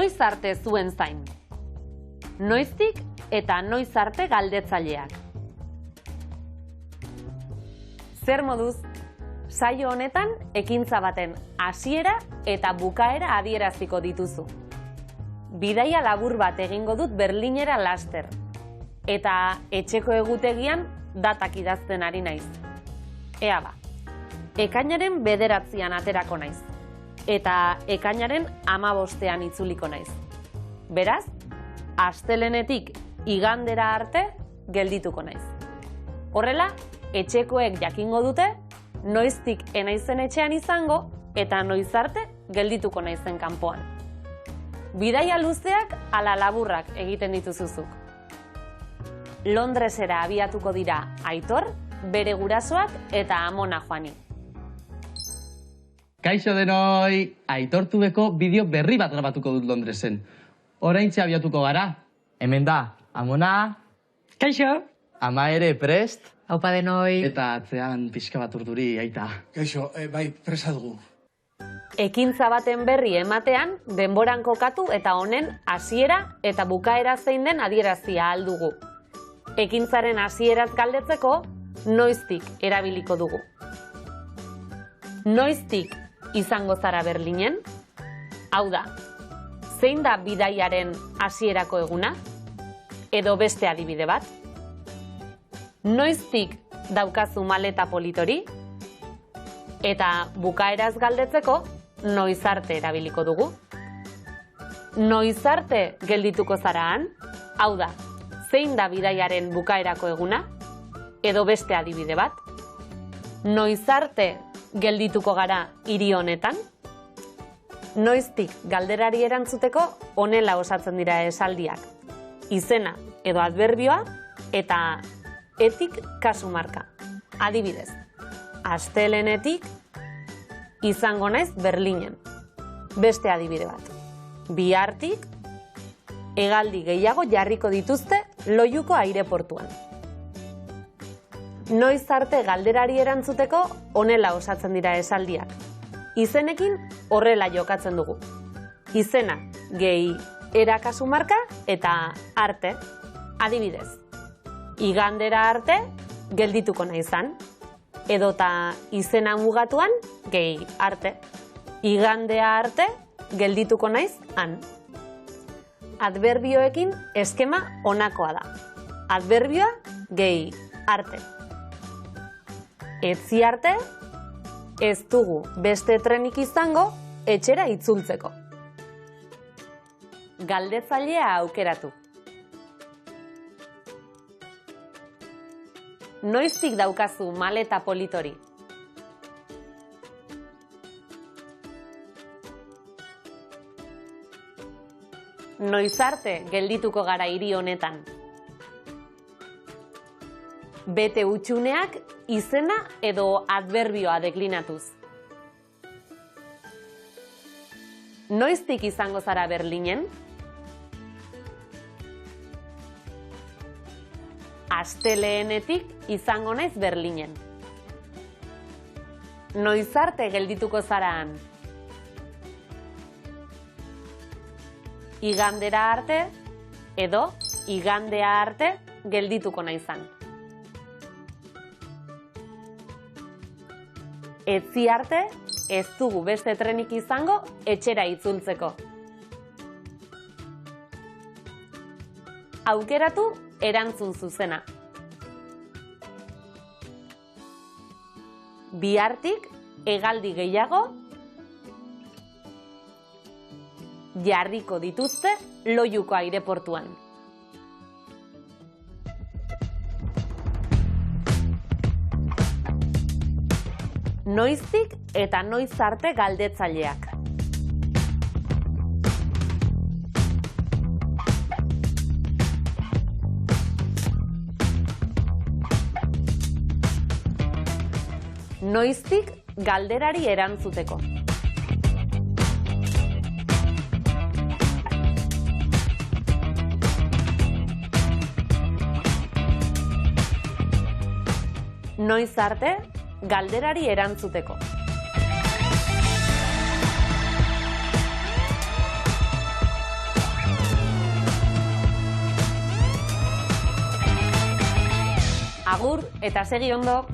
Noiz arte zuen zain? Noiztik eta noiz arte galdetzaileak. Zer moduz, saio honetan ekintza baten hasiera eta bukaera adieraziko dituzu. Bidaia labur bat egingo dut Berlinera laster. Eta etxeko egutegian datak idazten ari naiz. Ea ba, ekainaren 9an aterako naiz. Eta ekainaren 15ean itzuliko naiz. Beraz, astelehenetik igandera arte geldituko naiz. Horrela, etxekoek jakingo dute, noiztik enaizen etxean izango eta noiz arte geldituko naizen kanpoan. Bidaia luzeak ala laburrak egiten dituzuzuk. Londresera abiatuko dira Aitor, bere gurasoak eta amona Juani. Kaixo denoi, Aitor Tubeko bideo berri bat grabatuko dut Londresen. Oraintxe abiatuko gara. Hemen da, amona. Kaixo. Ama ere prest. Aupa denoi. Eta atzean pixka bat urduri, aita. Kaixo, bai, presa dugu. Ekintza baten berri ematean, denboran kokatu eta honen hasiera eta bukaera zein den adierazia ahal dugu. Ekintzaren hasieraz galdetzeko, noiztik erabiliko dugu. Noiztik izango zara Berlinen? Hau da, zein da bidaiaren hasierako eguna? Edo beste adibide bat? Noiztik daukazu maleta politori? Eta bukaeraz galdetzeko, noiz arte erabiliko dugu. Noiz arte geldituko zaraan? Hau da, zein da bidaiaren bukaerako eguna? Edo beste adibide bat? Noiz arte geldituko gara hiri honetan? Noiztik galderari erantzuteko honela osatzen dira esaldiak. Izena edo adverbioa eta etik kasu marka. Adibidez, astelehenetik izango naiz Berlinen. Beste adibide bat. Bihartik hegaldi gehiago jarriko dituzte Loiuko aireportuan. Noiz arte galderari erantzuteko honela osatzen dira esaldiak. Izenekin horrela jokatzen dugu. Izena gehi erakasu marka eta arte. Adibidez, igandera arte geldituko naizan. Edota izena mugatuan gehi arte. Igandea arte geldituko naiz han. Adverbioekin eskema honakoa da. Adverbioa gehi arte. Etzi arte, ez dugu beste trenik izango etxera itzultzeko. Galdetzailea aukeratu. Noiztik daukazu maleta politori? Noiz arte geldituko gara hiri honetan? Bete hutsuneak izena edo adverbioa deklinatuz. Noiztik izango zara Berlinen? Astelehenetik izango naiz Berlinen. Noiz arte geldituko zara han? Igandera arte edo igandea arte geldituko naizan. Etzi arte, ez dugu beste trenik izango etxera itzultzeko. Aukeratu erantzun zuzena. Bihartik hegaldi gehiago jarriko dituzte Loiuko aireportuan. Noiztik eta noiz arte galdetzaileak. Noiztik galderari erantzuteko. Noiz arte galderari erantzuteko. Agur eta segi ondo!